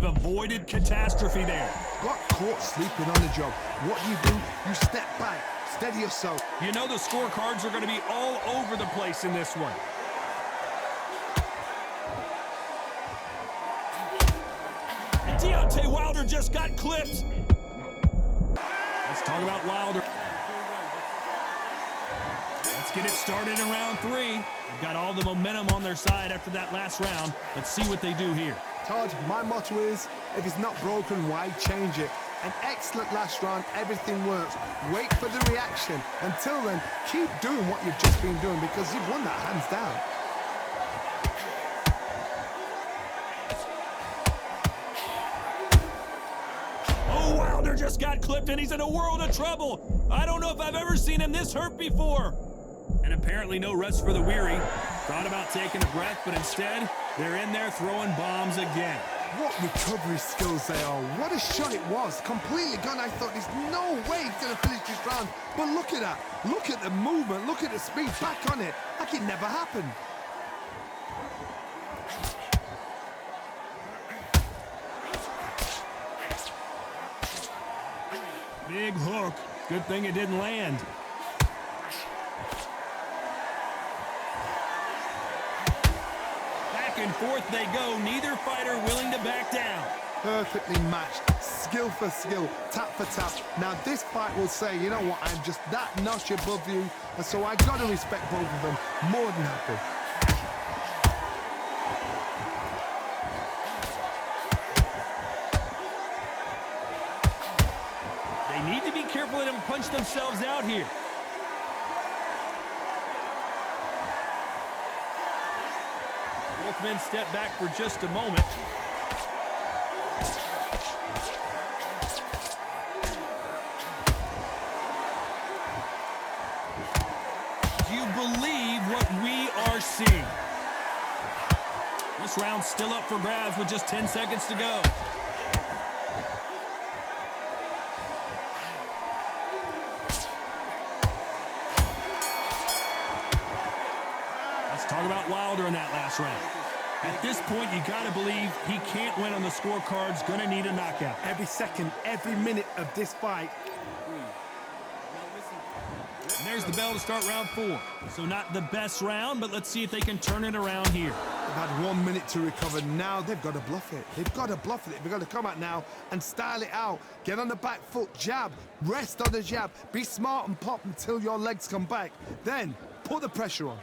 avoided catastrophe there. Got caught sleeping on the job. What do? You step back, steady yourself. You know the scorecards are going to be all over the place in this one. And Deontay Wilder just got clipped. Let's talk about Wilder. Let's get it started in round 3. They've got all the momentum on their side after that last round. Let's see what they do here. Todd, my motto is, if it's not broken, why change it? An excellent last round, everything works. Wait for the reaction. Until then, keep doing what you've just been doing because you've won that hands down. Oh, Wilder just got clipped and he's in a world of trouble. I don't know if I've ever seen him this hurt before. And apparently no rest for the weary. Thought about taking a breath, but instead, they're in there throwing bombs again. What recovery skills they are. What a shot it was. Completely gone. I thought there's no way he's going to finish this round. But look at that. Look at the movement. Look at the speed. Back on it. Like it never happened. Big hook. Good thing it didn't land. Back and forth they go. Neither fighter willing to back down. Perfectly matched. Skill for skill. Tap for tap. Now this fight will say, you know what, I'm just that notch above you. And so I got to respect both of them. More than happy. They need to be careful they don't punch themselves out here. Both men step back for just a moment. Do you believe what we are seeing? This round's still up for grabs with just 10 seconds to go. Let's talk about Wilder in that last round. At this point, you got to believe he can't win on the scorecards. Going to need a knockout. Every second, every minute of this fight. And there's the bell to start round 4. So not the best round, but let's see if they can turn it around here. They've had 1 minute to recover. Now they've got to bluff it. They've got to bluff it. They've got to come out now and style it out. Get on the back foot, jab, rest on the jab. Be smart and pop until your legs come back. Then put the pressure on.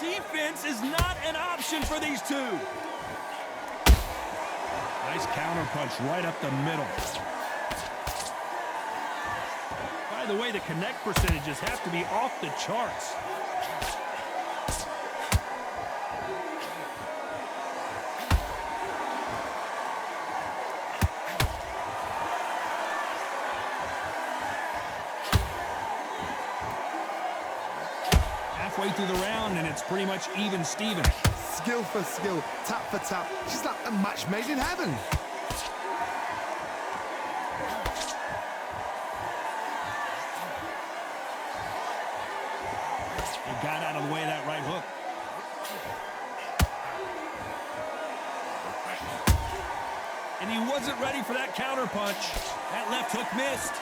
Defense is not an option for these two. Nice counter punch right up the middle. By the way, the connect percentages have to be off the charts. Halfway through the round, and it's pretty much even Steven. Skill for skill, tap for tap. She's like a match made in heaven. He got out of the way of that right hook. And he wasn't ready for that counter punch. That left hook missed.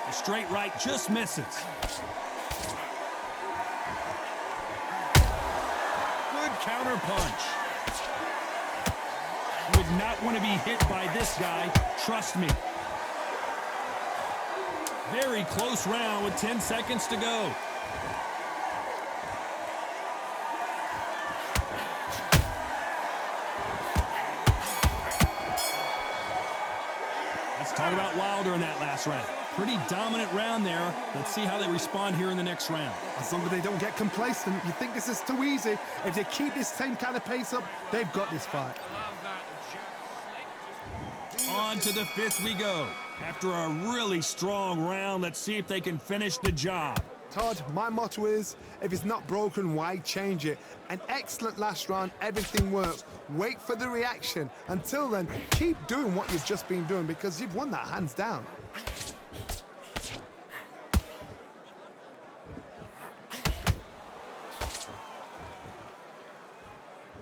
The straight right just misses. Good counter punch. You would not want to be hit by this guy, trust me. Very close round with 10 seconds to go. Let's talk about Wilder in that last round. Pretty dominant round there. Let's see how they respond here in the next round. As long as they don't get complacent, you think this is too easy. If they keep this same kind of pace up, they've got this fight. On to the 5th we go. After a really strong round, let's see if they can finish the job. Todd, my motto is, if it's not broken, why change it? An excellent last round, everything works. Wait for the reaction. Until then, keep doing what you've just been doing because you've won that hands down.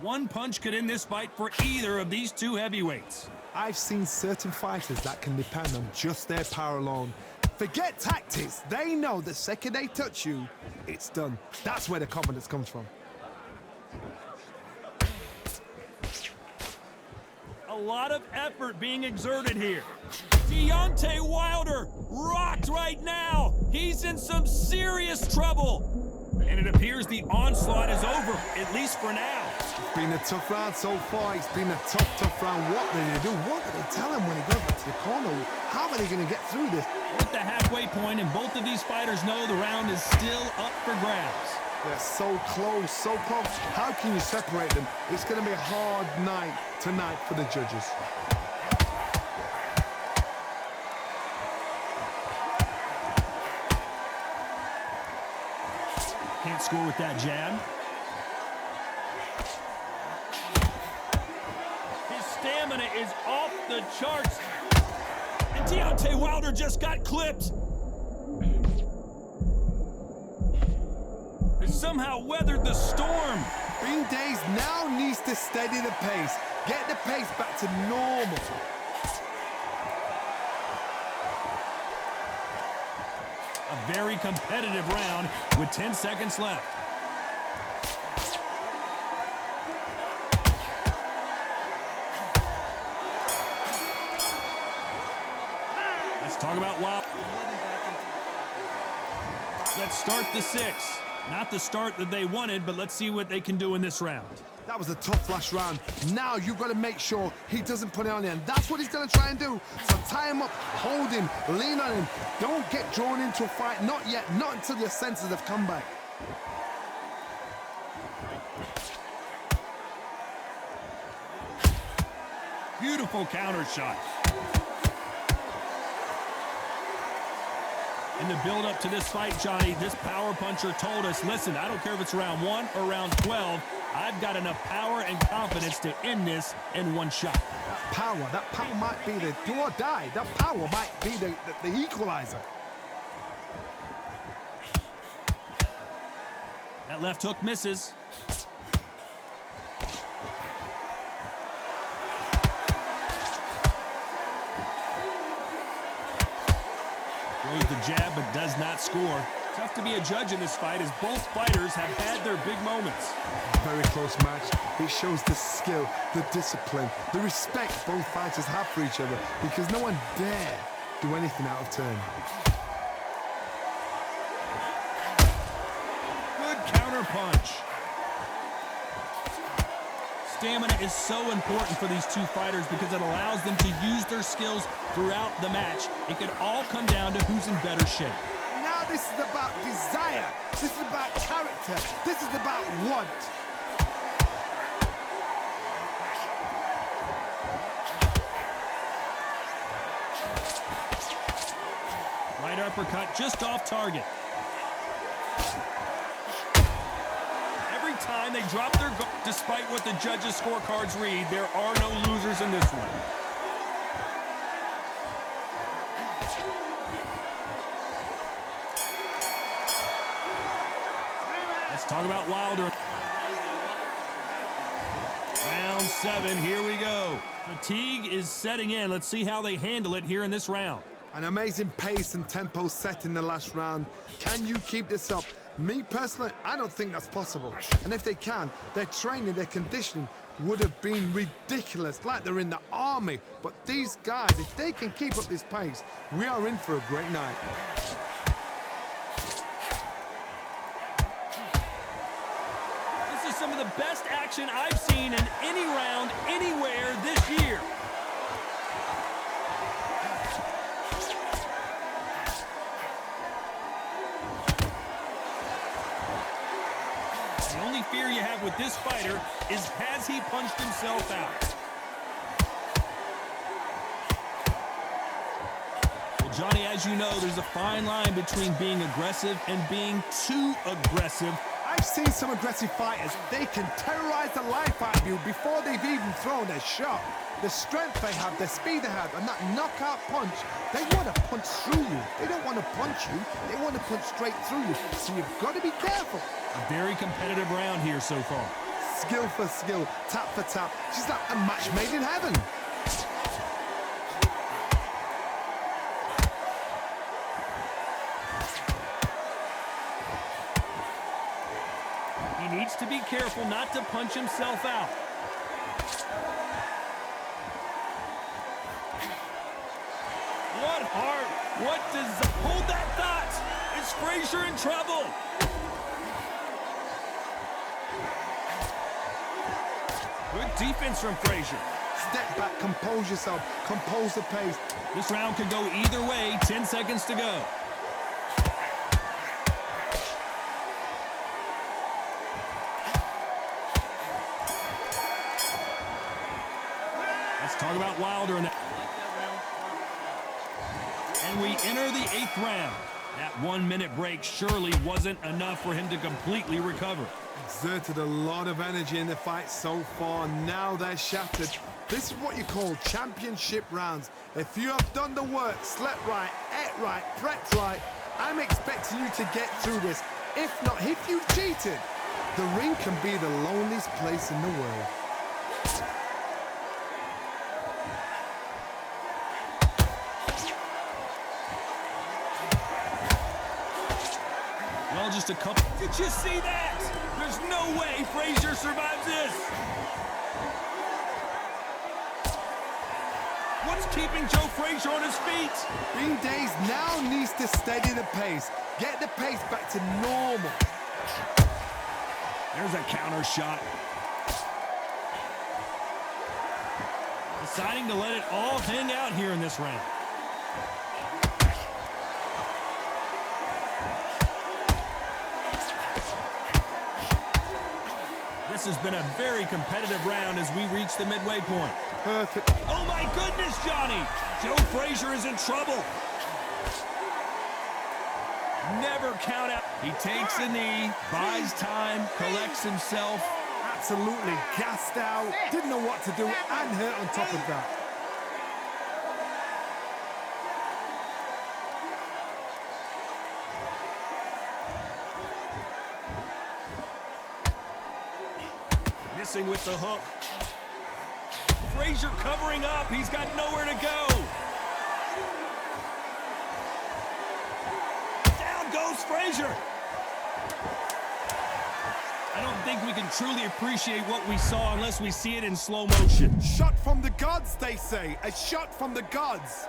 One punch could end this fight for either of these two heavyweights. I've seen certain fighters that can depend on just their power alone. Forget tactics. They know the second they touch you, it's done. That's where the confidence comes from. A lot of effort being exerted here. Deontay Wilder rocked right now. He's in some serious trouble. And it appears the onslaught is over, at least for now. It's been a tough round so far. It's been a tough round. What do they do? What do they tell him when he goes back to the corner? How are they going to get through this? We're at the halfway point, and both of these fighters know the round is still up for grabs. They're so close, so close. How can you separate them? It's going to be a hard night tonight for the judges. Can't score with that jab. His stamina is off the charts. And Deontay Wilder just got clipped. He somehow weathered the storm. Bean Days now needs to steady the pace. Get the pace back to normal. A very competitive round with 10 seconds left. Let's talk about Wilder. Let's start the 6. Not the start that they wanted, but let's see what they can do in this round. That was a tough last round. Now you've got to make sure he doesn't put it on you, and that's what he's going to try and do. So tie him up, hold him, lean on him. Don't get drawn into a fight. Not yet. Not until your senses have come back. Beautiful counter shot. In the build-up to this fight, Johnny, this power puncher told us, listen, I don't care if it's round 1 or round 12, I've got enough power and confidence to end this in one shot. That power might be the do or die. That power might be the equalizer. That left hook misses. Throws the jab, but does not score. Tough to be a judge in this fight as both fighters have had their big moments. Very close match. It shows the skill, the discipline, the respect both fighters have for each other because no one dare do anything out of turn. Good counter punch. Stamina is so important for these two fighters because it allows them to use their skills throughout the match. It could all come down to who's in better shape. Now this is about desire. This is about character. This is about want. Right uppercut just off target. Every time they drop their guard, despite what the judges' scorecards read, there are no losers in this one. Let's talk about Wilder. Round 7, here we go. Fatigue is setting in. Let's see how they handle it here in this round. An amazing pace and tempo set in the last round. Can you keep this up? Me personally, I don't think that's possible. And if they can, their training, their conditioning would have been ridiculous, like they're in the army. But these guys, if they can keep up this pace, we are in for a great night. This is some of the best action I've seen in any round, anywhere this year. The only fear you have with this fighter is, has he punched himself out? Well, Johnny, as you know, there's a fine line between being aggressive and being too aggressive. I've seen some aggressive fighters. They can terrorize the life out of you before they've even thrown a shot. The strength they have, the speed they have, and that knockout punch, they want to punch through you. They don't want to punch you, they want to punch straight through you. So you've got to be careful. A very competitive round here so far. Skill for skill, tap for tap. She's like a match made in heaven. He needs to be careful not to punch himself out. What heart? What does... Hold that thought! Is Frazier in trouble? Good defense from Frazier. Step back, compose yourself, compose the pace. This round could go either way. 10 seconds to go. Let's talk about Wilder. And we enter the 8th round. That 1-minute break surely wasn't enough for him to completely recover. Exerted a lot of energy in the fight so far. Now they're shattered. This is what you call championship rounds. If you have done the work, slept right, ate right, prepped right, I'm expecting you to get through this. If not, if you've cheated, the ring can be the loneliest place in the world. Well, just a couple. Did you see that? There's no way Frazier survives this. What's keeping Joe Frazier on his feet? Bean Days now needs to steady the pace. Get the pace back to normal. There's a counter shot. Deciding to let it all hang out here in this round. This has been a very competitive round as we reach the midway point. Perfect. Oh my goodness, Johnny! Joe Frazier is in trouble. Never count out. He takes a knee, buys time, collects himself. Absolutely gassed out. Didn't know what to do and hurt on top of that. Missing with the hook. Frazier covering up. He's got nowhere to go. Down goes Frazier. I don't think we can truly appreciate what we saw unless we see it in slow motion. Shot from the gods, they say. A shot from the gods.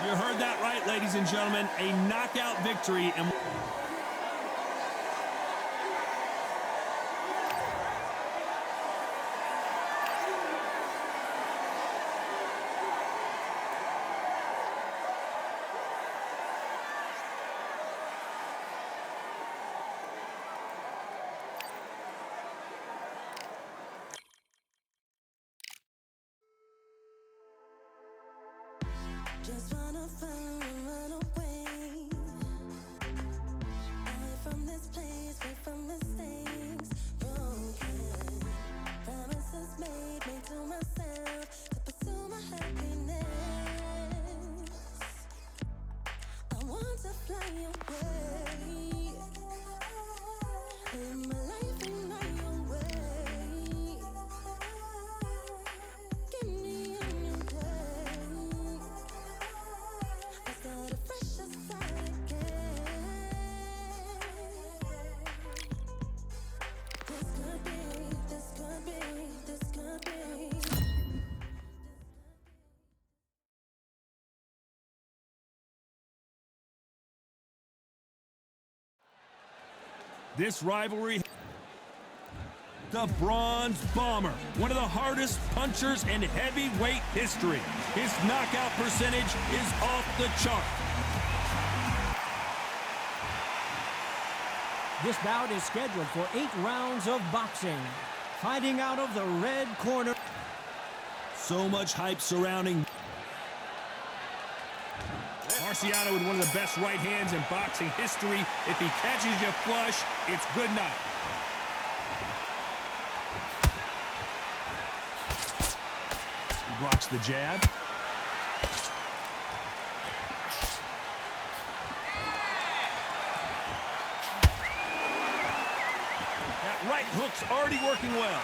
You heard that right, ladies and gentlemen. A knockout victory. And just wanna find and run away. This rivalry, the Bronze Bomber, one of the hardest punchers in heavyweight history. His knockout percentage is off the chart. This bout is scheduled for 8 rounds of boxing. Fighting out of the red corner. So much hype surrounding Marciano with one of the best right hands in boxing history. If he catches you flush, it's good night. He blocks the jab. That right hook's already working well.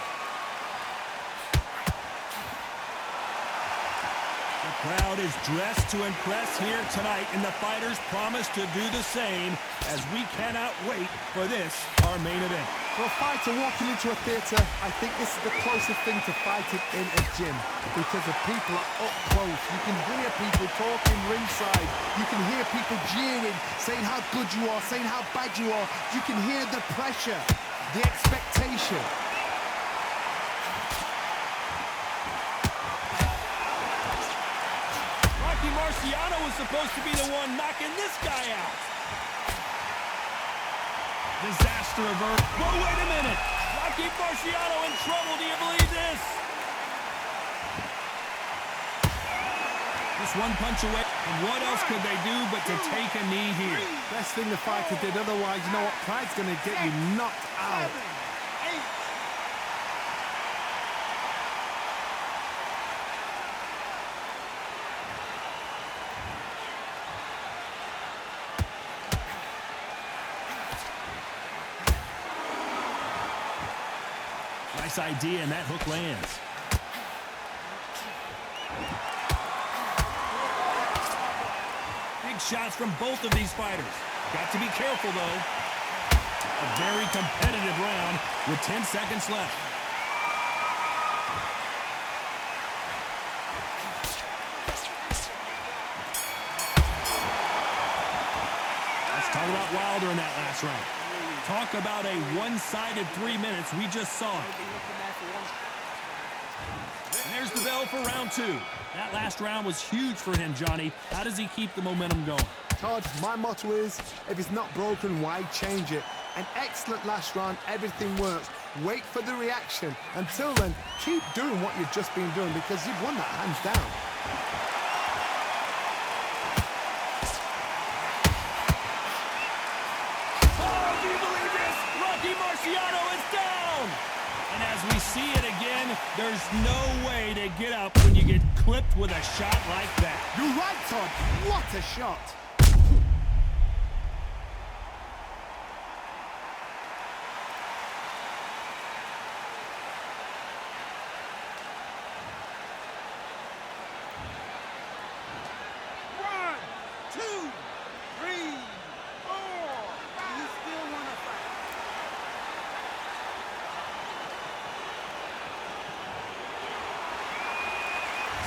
The crowd is dressed to impress here tonight, and the fighters promise to do the same as we cannot wait for this, our main event. For a fighter walking into a theatre, I think this is the closest thing to fighting in a gym because the people are up close. You can hear people talking ringside. You can hear people jeering, saying how good you are, saying how bad you are. You can hear the pressure, the expectation. Rocky Marciano was supposed to be the one knocking this guy out. Disaster avert. Whoa, wait a minute. Rocky Marciano in trouble. Do you believe this? Just one punch away. And what else could they do but to take a knee here? Best thing the fighter did, otherwise, you know what? Pride's going to get you knocked out. Nice idea, and that hook lands. Big shots from both of these fighters. Got to be careful, though. A very competitive round with 10 seconds left. Let's talk about Wilder in that last round. Talk about a one-sided 3 minutes. We just saw it. And there's the bell for round 2. That last round was huge for him, Johnny. How does he keep the momentum going? Todd, my motto is, if it's not broken, why change it? An excellent last round, everything works. Wait for the reaction. Until then, keep doing what you've just been doing because you've won that hands down. Marciano is down! And as we see it again, there's no way to get up when you get clipped with a shot like that. You're right, Todd. What a shot.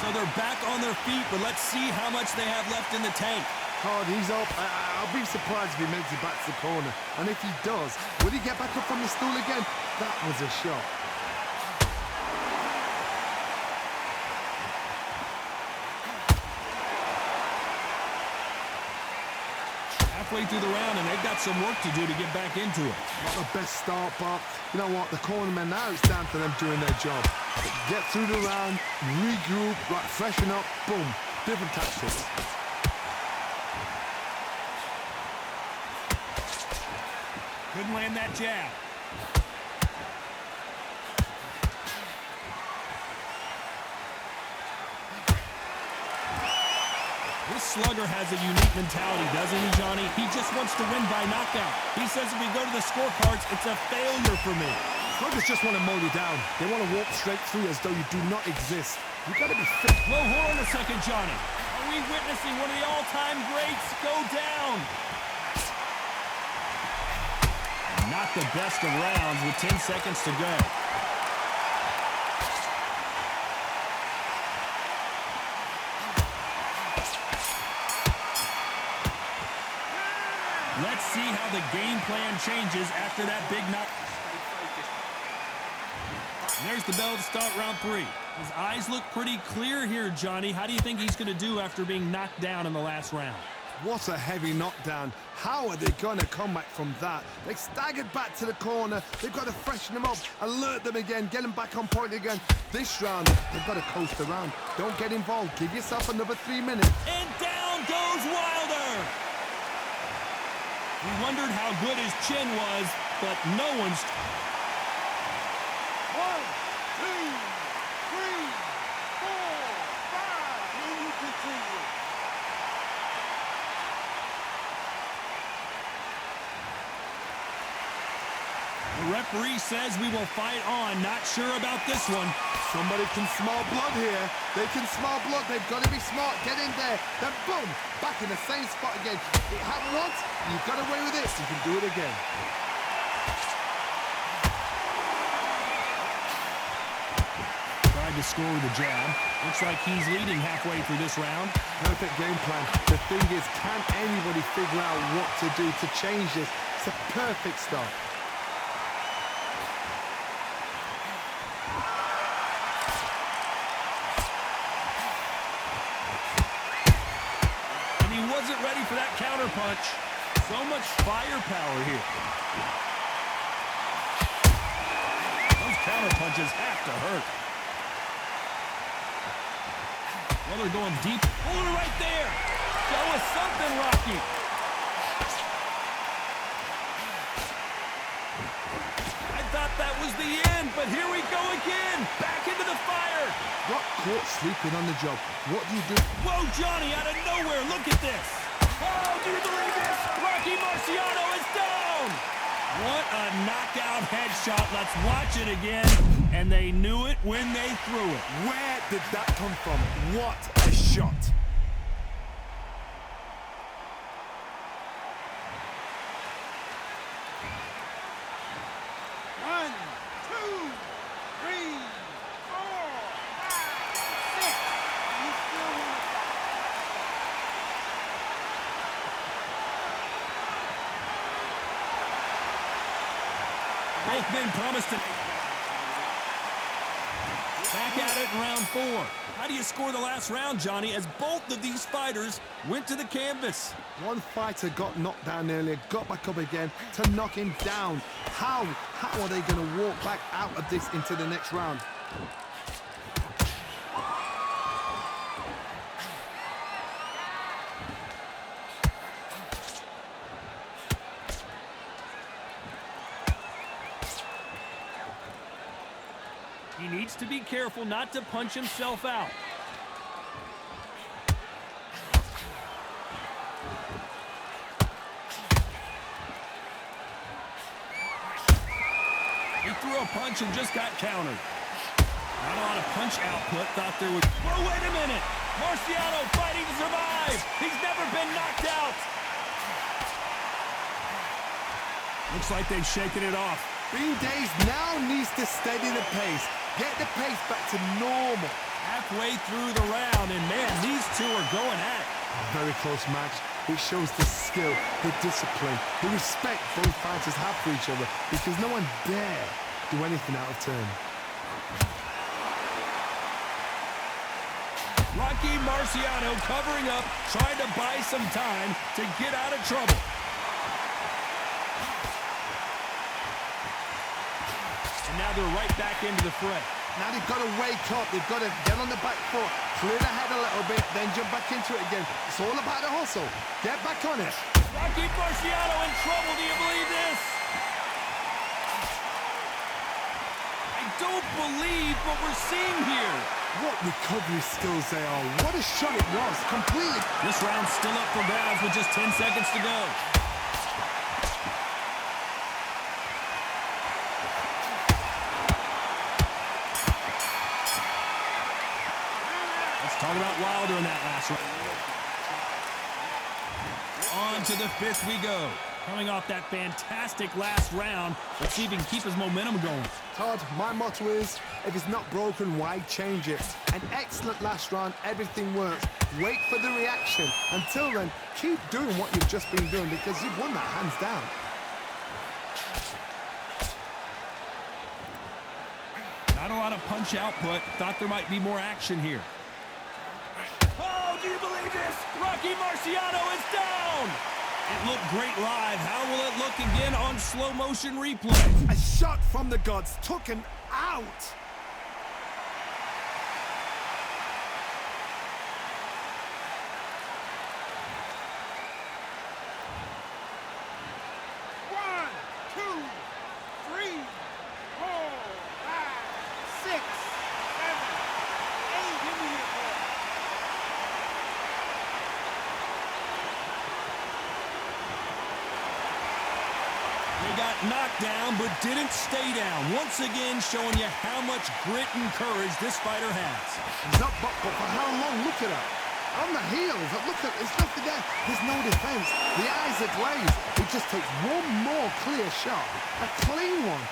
So they're back on their feet, but let's see how much they have left in the tank. Todd, he's up. I'll be surprised if he makes it back to the corner. And if he does, will he get back up from the stool again? That was a shot. Halfway through the round, and they've got some work to do to get back into it. Not the best start, but you know what? The cornermen now, it's down to them doing their job. Get through the round, regroup, right, freshen up, boom. Different tactics. Couldn't land that jab. This slugger has a unique mentality, doesn't he, Johnny? He just wants to win by knockout. He says if we go to the scorecards, it's a failure for me. Sluggers just want to mow you down. They want to walk straight through as though you do not exist. You got to be fit. Whoa, hold on a second, Johnny. Are we witnessing one of the all-time greats go down? Not the best of rounds with 10 seconds to go. Let's see how the game plan changes after that big knock. And there's the bell to start round 3. His eyes look pretty clear here, Johnny. How do you think he's going to do after being knocked down in the last round? What a heavy knockdown. How are they going to come back from that? They staggered back to the corner. They've got to freshen them up, alert them again, get them back on point again. This round, they've got to coast around. Don't get involved. Give yourself another 3 minutes. And down goes Wilder. We wondered how good his chin was, but no one's... 1, 2, 3, 4, 5. And you continue. The referee says we will fight on. Not sure about this one. Somebody can smell blood here. They can smell blood. They've got to be smart. Get in there. Then boom, back in the same spot again. It happened once. You've got away with this. You can do it again. Tried to score with a jab. Looks like he's leading halfway through this round. Perfect game plan. The thing is, can anybody figure out what to do to change this? It's a perfect start. Wasn't ready for that counter punch. So much firepower here. Those counter punches have to hurt. Well, they're going deep. Hold it right there. Show us something, Rocky. I thought that was the end, but here we go again. Back into the fire. Got caught sleeping on the job. What do you do? Whoa, Johnny, out of nowhere. Look at this. Oh, do you believe this? Rocky Marciano is down. What a knockout headshot. Let's watch it again. And they knew it when they threw it. Where did that come from? What a shot. Both men promised to... Back at it in round 4. How do you score the last round, Johnny, as both of these fighters went to the canvas? One fighter got knocked down earlier, got back up again to knock him down. How are they going to walk back out of this into the next round? He needs to be careful not to punch himself out. He threw a punch and just got countered. Not a lot of punch output. Thought there was... Oh, wait a minute! Marciano fighting to survive! He's never been knocked out! Looks like they've shaken it off. Bean Days now needs to steady the pace. Get the pace back to normal. Halfway through the round, and man, these two are going at it. Very close match. It shows the skill, the discipline, the respect both fighters have for each other, because no one dare do anything out of turn. Rocky Marciano covering up, trying to buy some time to get out of trouble. And now they're right back into the fray. Now they've got to wake up. They've got to get on the back foot, clear the head a little bit, then jump back into it again. It's all about the hustle. Get back on it. Rocky Marciano in trouble. Do you believe this? I don't believe what we're seeing here. What recovery skills they are. What a shot it was. Completely. This round's still up for grabs with just 10 seconds to go. Talk about Wilder in that last round. On to the 5th we go. Coming off that fantastic last round, let's see if he can keep his momentum going. Todd, my motto is, if it's not broken, why change it? An excellent last round, everything works. Wait for the reaction. Until then, keep doing what you've just been doing because you've won that hands down. Not a lot of punch output. Thought there might be more action here. Oh, do you believe this? Rocky Marciano is down! It looked great live. How will it look again on slow motion replay? A shot from the gods took him out. One, two, three, 4, 5, 6, 7, 8 in the air. They got knocked down, but didn't stay down. Once again, showing you how much grit and courage this fighter has. He's not buckled for how long? Look at her. On the heels. Look at, there's nothing there. There's no defense. The eyes are glazed. He just takes one more clear shot. A clean one.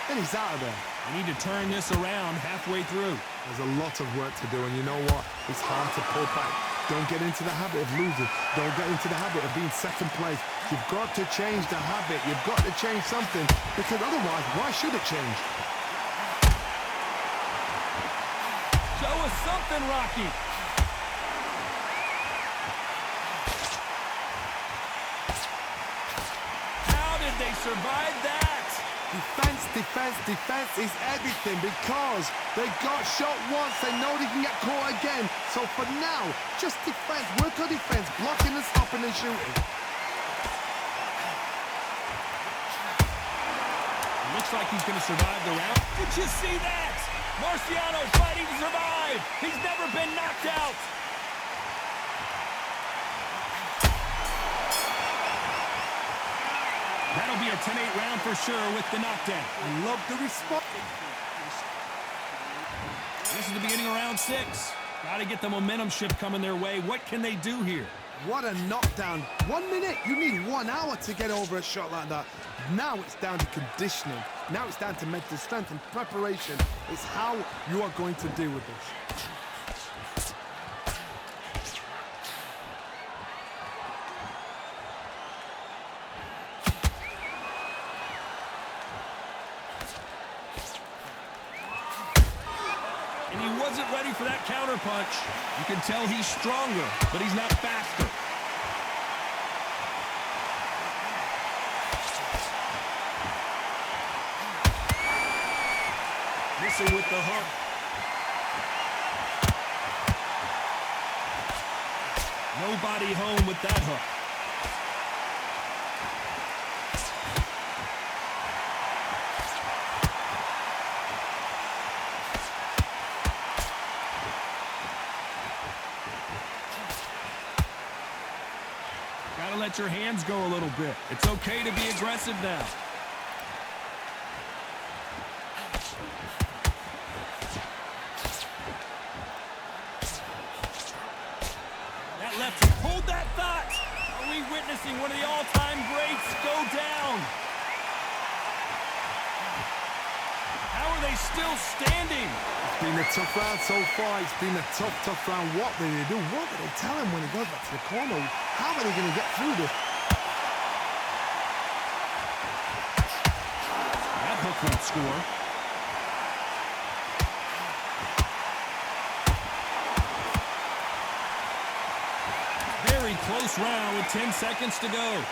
Then he's out of there. They need to turn this around halfway through. There's a lot of work to do, and you know what? It's hard to pull back. Don't get into the habit of losing. Don't get into the habit of being second place. You've got to change the habit. You've got to change something, because otherwise, why should it change? Show us something, Rocky. How did they survive that? Defense, defense, defense is everything, because they got shot once. They know they can get caught again. So for now, just defense. Work on defense, blocking and stopping and shooting. Looks like he's going to survive the round. Did you see that? Marciano fighting to survive. He's never been knocked out. That'll be a 10-8 round for sure with the knockdown. I love the response. This is the beginning of round 6. Got to get the momentum shift coming their way. What can they do here? What a knockdown. 1 minute, you need 1 hour to get over a shot like that. Now it's down to conditioning. Now it's down to mental strength and preparation. It's how you are going to deal with this. And he wasn't ready for that counter punch. You can tell he's stronger, but he's not faster. Missing with the hook. Nobody home with that hook. Gotta let your hands go a little bit. It's okay to be aggressive now. That left hook. Hold that thought. Are we witnessing one of the all-time greats go down? How are they still standing? It's been a tough round so far. It's been a tough, tough round. What do they do? What do they tell him when he goes back to the corner? How are they going to get through this? That hook won't score. Very close round with 10 seconds to go.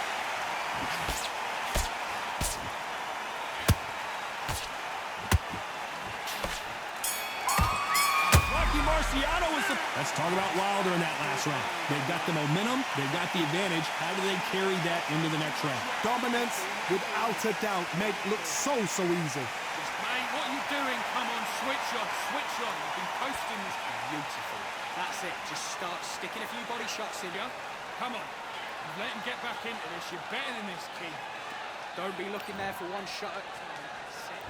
Marciano was the... Let's talk about Wilder in that last round. They've got the momentum. They've got the advantage. How do they carry that into the next round? Dominance, without a doubt, made it look so easy. Mate, what are you doing? Come on, switch on, switch on. You've been posting this beautiful. That's it. Just start sticking a few body shots in you. Come on. You let him get back into this. You're better than this, kid. Don't be looking there for one shot at a time. That's it.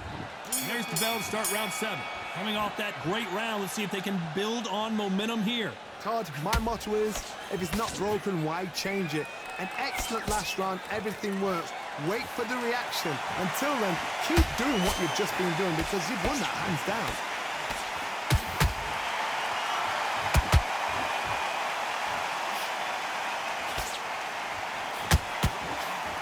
And there's the bell to start round 7. Coming off that great round, let's see if they can build on momentum here. card. My motto is, if it's not broken, why change it? An excellent last round, everything works. Wait for the reaction. Until then, keep doing what you've just been doing because you've won that hands down.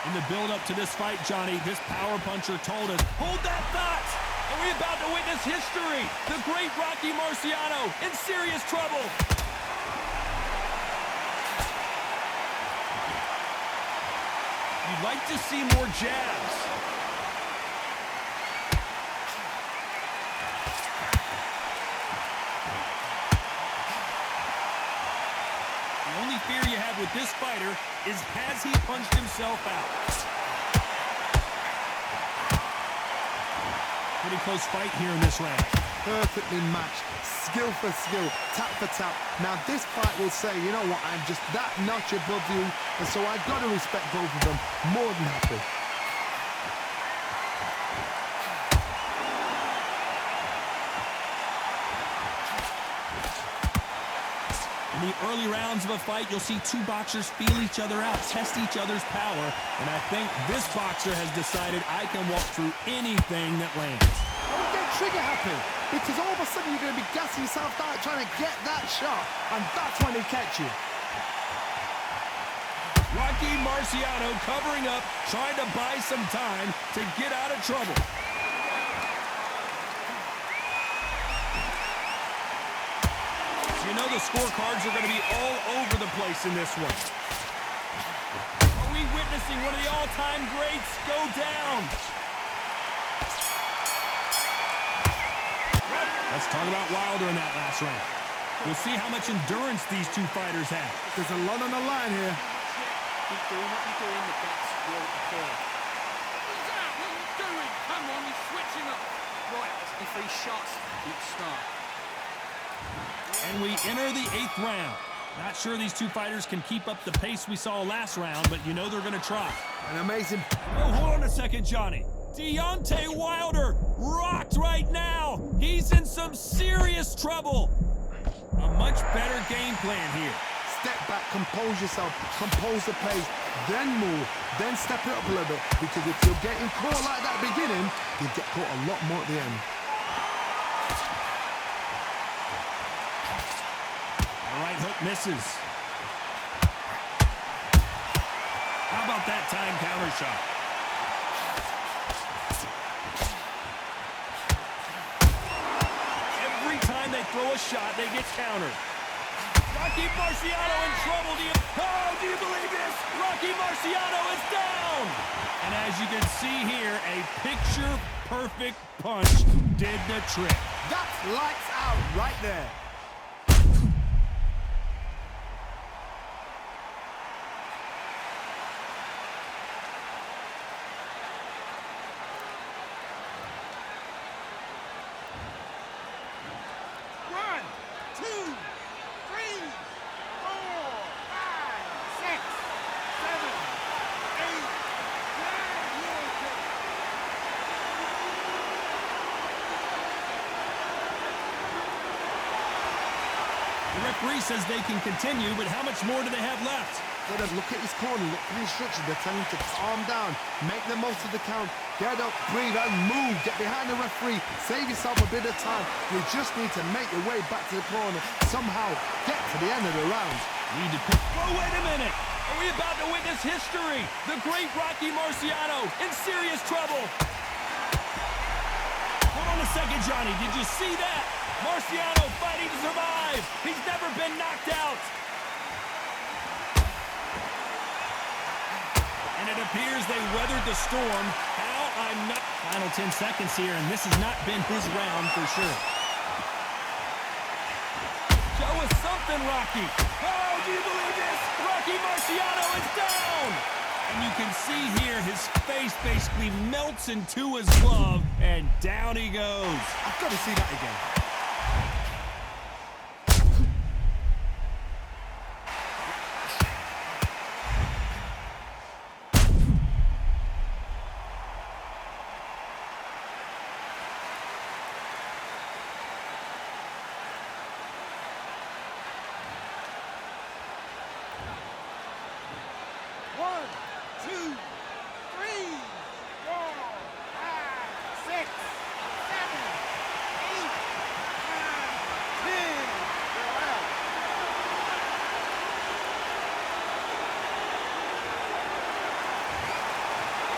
In the build-up to this fight, Johnny, this power puncher told us, hold that thought! Are we about to witness history? The great Rocky Marciano in serious trouble! You'd like to see more jabs. The only fear you have with this fighter is, has he punched himself out? Pretty close fight here in this round. Perfectly matched, skill for skill, tap for tap. Now this fight will say, you know what, I'm just that notch above you, and so I've got to respect both of them. More than happy. In the early rounds of a fight, you'll see two boxers feel each other out, test each other's power, and I think this boxer has decided I can walk through anything that lands. Don't get trigger happy, because all of a sudden you're going to be gassing yourself out trying to get that shot, and that's when they catch you. Rocky Marciano covering up, trying to buy some time to get out of trouble. You know the scorecards are going to be all over the place in this one. Are we witnessing one of the all-time greats go down? Let's talk about Wilder in that last round. We'll see how much endurance these two fighters have. There's a lot on the line here. Keep doing what you're doing, the bets will appear. What's that? What are you doing? Come on, he's switching up. Right, let's see 3 shots each start. And we enter the 8th round. Not sure these two fighters can keep up the pace we saw last round, but you know they're going to try. An amazing... Oh, hold on a second, Johnny. Deontay Wilder rocked right now. He's in some serious trouble. A much better game plan here. Step back, compose yourself, compose the pace, then move, then step it up a little bit, because if you're getting caught like that at the beginning, you get caught a lot more at the end. Right hook misses. How about that time counter shot? Every time they throw a shot, they get countered. Rocky Marciano in trouble. Do you believe this? Rocky Marciano is down. And as you can see here, a picture-perfect punch did the trick. That's lights out right there. The referee says they can continue, but how much more do they have left? Gotta look at his corner, look for the instructions. They're telling him to calm down, make the most of the count, get up, breathe, and move. Get behind the referee, save yourself a bit of time. You just need to make your way back to the corner. Somehow get to the end of the round. Need to pick. Oh, wait a minute! Are we about to witness history? The great Rocky Marciano in serious trouble. Hold on a second, Johnny. Did you see that? Marciano fighting to survive. He's never been knocked out. And it appears they weathered the storm. How I'm not... Final 10 seconds here, and this has not been his round for sure. Show us something, Rocky. Oh, do you believe this? Rocky Marciano is down. And you can see here his face basically melts into his glove, and down he goes. I've got to see that again. 2, 3, 4, 5, 6, 7, 8, 9, 10. They're out.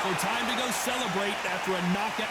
So time to go celebrate after a knockout.